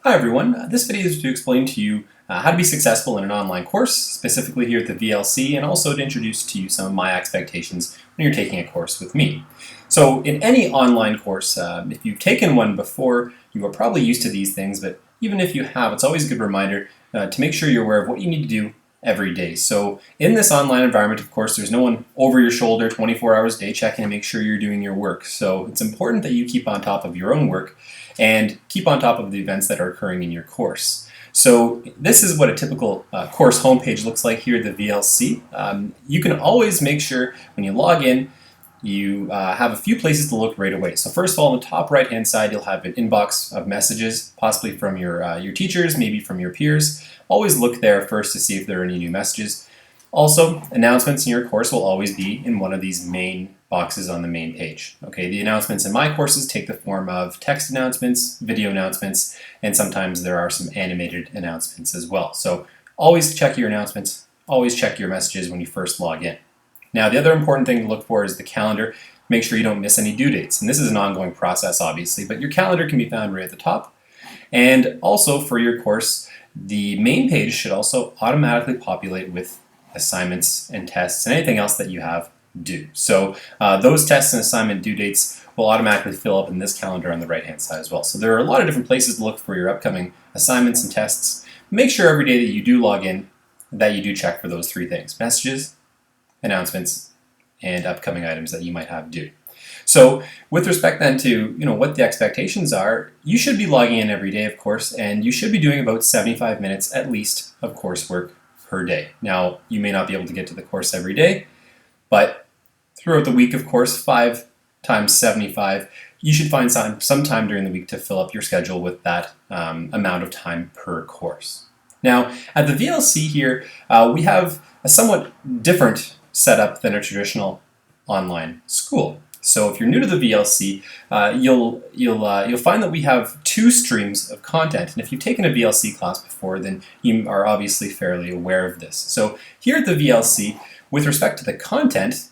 Hi everyone, this video is to explain to you how to be successful in an online course, specifically here at the VLC, and also to introduce to you some of my expectations when you're taking a course with me. So in any online course, if you've taken one before, you are probably used to these things, but even if you have, it's always a good reminder to make sure you're aware of what you need to do every day. So in this online environment, of course, there's no one over your shoulder 24 hours a day checking to make sure you're doing your work. So it's important that you keep on top of your own work and keep on top of the events that are occurring in your course. So this is what a typical course homepage looks like here at the VLC. You can always make sure when you log in, you have a few places to look right away. So first of all, on the top right hand side, you'll have an inbox of messages, possibly from your teachers, maybe from your peers. Always look there first to see if there are any new messages. Also, announcements in your course will always be in one of these main boxes on the main page. Okay, the announcements in my courses take the form of text announcements, video announcements, and sometimes there are some animated announcements as well. So always check your announcements, always check your messages when you first log in. Now, the other important thing to look for is the calendar. Make sure you don't miss any due dates. And this is an ongoing process, obviously, but your calendar can be found right at the top. And also for your course, the main page should also automatically populate with assignments and tests and anything else that you have due. So those tests and assignment due dates will automatically fill up in this calendar on the right hand side as well. So there are a lot of different places to look for your upcoming assignments and tests. Make sure every day that you do log in that you do check for those three things: messages, announcements, and upcoming items that you might have due. So with respect then to what the expectations are, you should be logging in every day, of course, and you should be doing about 75 minutes at least of coursework per day. Now, you may not be able to get to the course every day, but throughout the week, of course, 5 times 75, you should find some time during the week to fill up your schedule with that amount of time per course. Now, at the VLC here, we have a somewhat different setup than a traditional online school. So if you're new to the VLC, you'll find that we have two streams of content. And if you've taken a VLC class before, then you are obviously fairly aware of this. So here at the VLC, with respect to the content,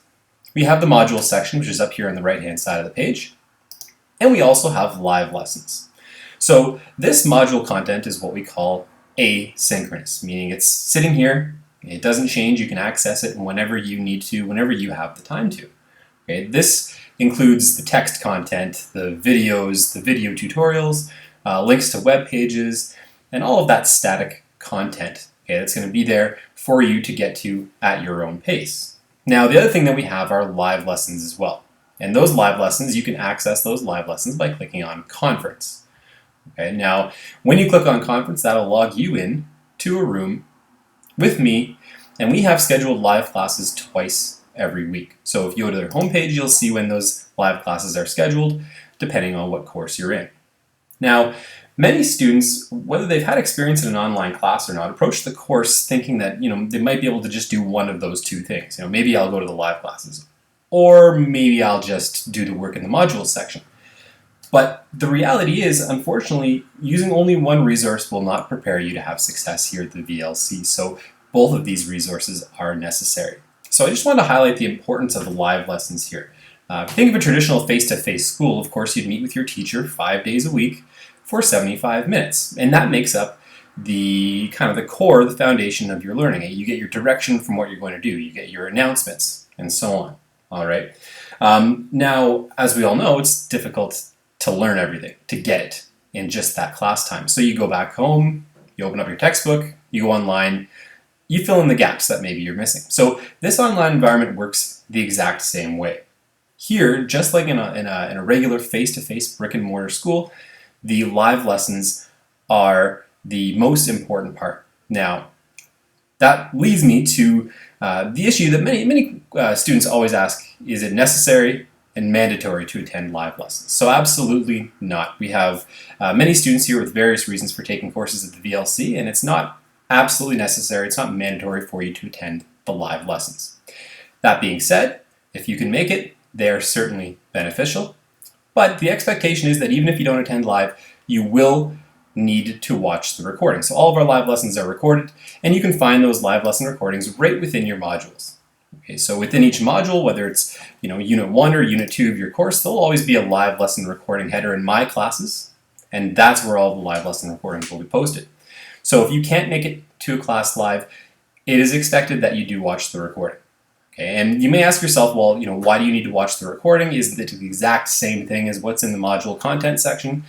we have the module section, which is up here on the right-hand side of the page. And we also have live lessons. So this module content is what we call asynchronous, meaning it's sitting here. It doesn't change. You can access it whenever you need to, whenever you have the time to. Okay, this includes the text content, the videos, the video tutorials, links to web pages, and all of that static content. Okay, that's going to be there for you to get to at your own pace. Now, the other thing that we have are live lessons as well. And those live lessons, you can access those live lessons by clicking on Conference. Okay, now, when you click on Conference, that'll log you in to a room with me, and we have scheduled live classes twice every week. So if you go to their homepage, you'll see when those live classes are scheduled, depending on what course you're in. Now, many students, whether they've had experience in an online class or not, approach the course thinking that they might be able to just do one of those two things. Maybe I'll go to the live classes, or maybe I'll just do the work in the modules section. But the reality is, unfortunately, using only one resource will not prepare you to have success here at the VLC. So both of these resources are necessary. So I just want to highlight the importance of the live lessons here. If you think of a traditional face-to-face school, of course, you'd meet with your teacher 5 days a week for 75 minutes. And that makes up the core, the foundation of your learning. You get your direction from what you're going to do. You get your announcements and so on. All right. Now, as we all know, it's difficult to learn everything, to get it in just that class time. So you go back home, you open up your textbook, you go online, you fill in the gaps that maybe you're missing. So this online environment works the exact same way. Here, just like in a regular face-to-face brick-and-mortar school, the live lessons are the most important part. Now, that leads me to the issue that many students always ask: is it necessary and mandatory to attend live lessons? So absolutely not. We have many students here with various reasons for taking courses at the VLC, and it's not absolutely necessary, it's not mandatory for you to attend the live lessons. That being said, if you can make it, they are certainly beneficial. But the expectation is that even if you don't attend live, you will need to watch the recording. So all of our live lessons are recorded, and you can find those live lesson recordings right within your modules. Okay, so within each module, whether it's Unit 1 or Unit 2 of your course, there'll always be a live lesson recording header in my classes. and that's where all the live lesson recordings will be posted. So if you can't make it to a class live, it is expected that you do watch the recording. Okay, and you may ask yourself, well, why do you need to watch the recording? Isn't it the exact same thing as what's in the module content section?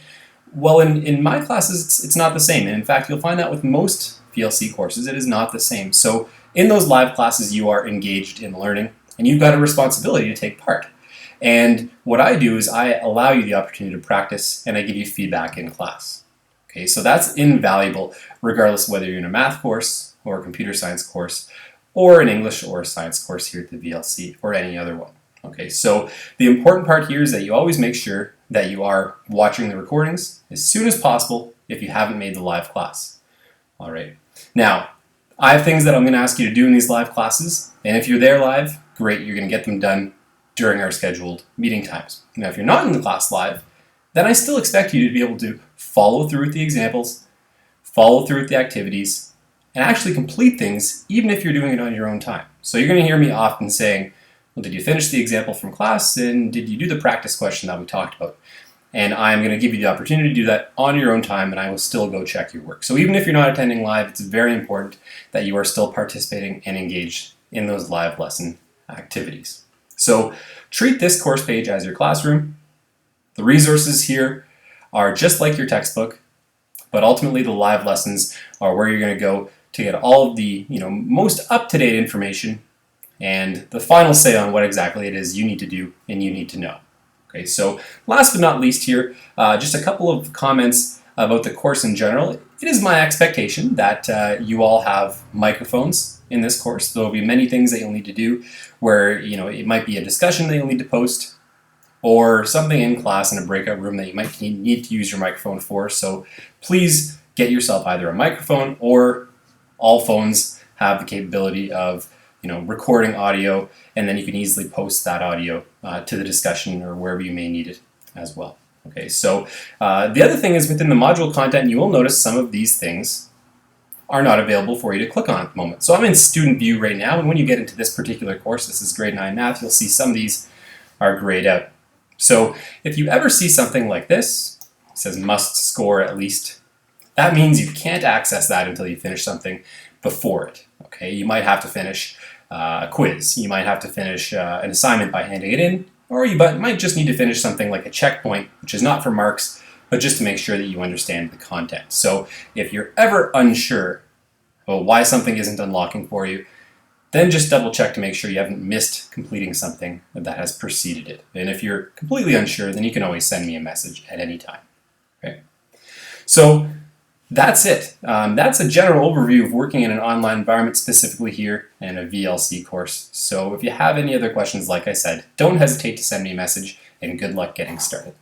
Well, in my classes, it's not the same. And in fact, you'll find that with most VLC courses, it is not the same. So in those live classes, you are engaged in learning, and you've got a responsibility to take part. And what I do is I allow you the opportunity to practice, and I give you feedback in class. Okay, so that's invaluable, regardless of whether you're in a math course or a computer science course, or an English or a science course here at the VLC, or any other one. Okay, so the important part here is that you always make sure that you are watching the recordings as soon as possible if you haven't made the live class. All right, now I have things that I'm going to ask you to do in these live classes, and if you're there live, great, you're going to get them done during our scheduled meeting times. Now, if you're not in the class live, then I still expect you to be able to follow through with the examples, follow through with the activities, and actually complete things even if you're doing it on your own time. So you're going to hear me often saying, well, did you finish the example from class, and did you do the practice question that we talked about? And I'm going to give you the opportunity to do that on your own time, and I will still go check your work. So even if you're not attending live, it's very important that you are still participating and engaged in those live lesson activities. So treat this course page as your classroom. The resources here are just like your textbook, but ultimately the live lessons are where you're going to go to get all of the most up-to-date information and the final say on what exactly it is you need to do and you need to know. Okay, so last but not least here, just a couple of comments about the course in general. It is my expectation that you all have microphones in this course. There will be many things that you'll need to do where it might be a discussion that you'll need to post, or something in class in a breakout room that you might need to use your microphone for. So please get yourself either a microphone, or all phones have the capability of recording audio, and then you can easily post that audio to the discussion or wherever you may need it as well. Okay, so the other thing is within the module content, you will notice some of these things are not available for you to click on at the moment. So I'm in student view right now, and when you get into this particular course, this is grade 9 math, you'll see some of these are grayed out. So if you ever see something like this, it says must score at least, that means you can't access that until you finish something before it. Okay, you might have to finish a quiz, you might have to finish an assignment by handing it in, or you might just need to finish something like a checkpoint, which is not for marks, but just to make sure that you understand the content. So if you're ever unsure about why something isn't unlocking for you, then just double check to make sure you haven't missed completing something that has preceded it. And if you're completely unsure, then you can always send me a message at any time. Okay? So that's it. That's a general overview of working in an online environment, specifically here in a VLC course. So if you have any other questions, like I said, don't hesitate to send me a message, and good luck getting started.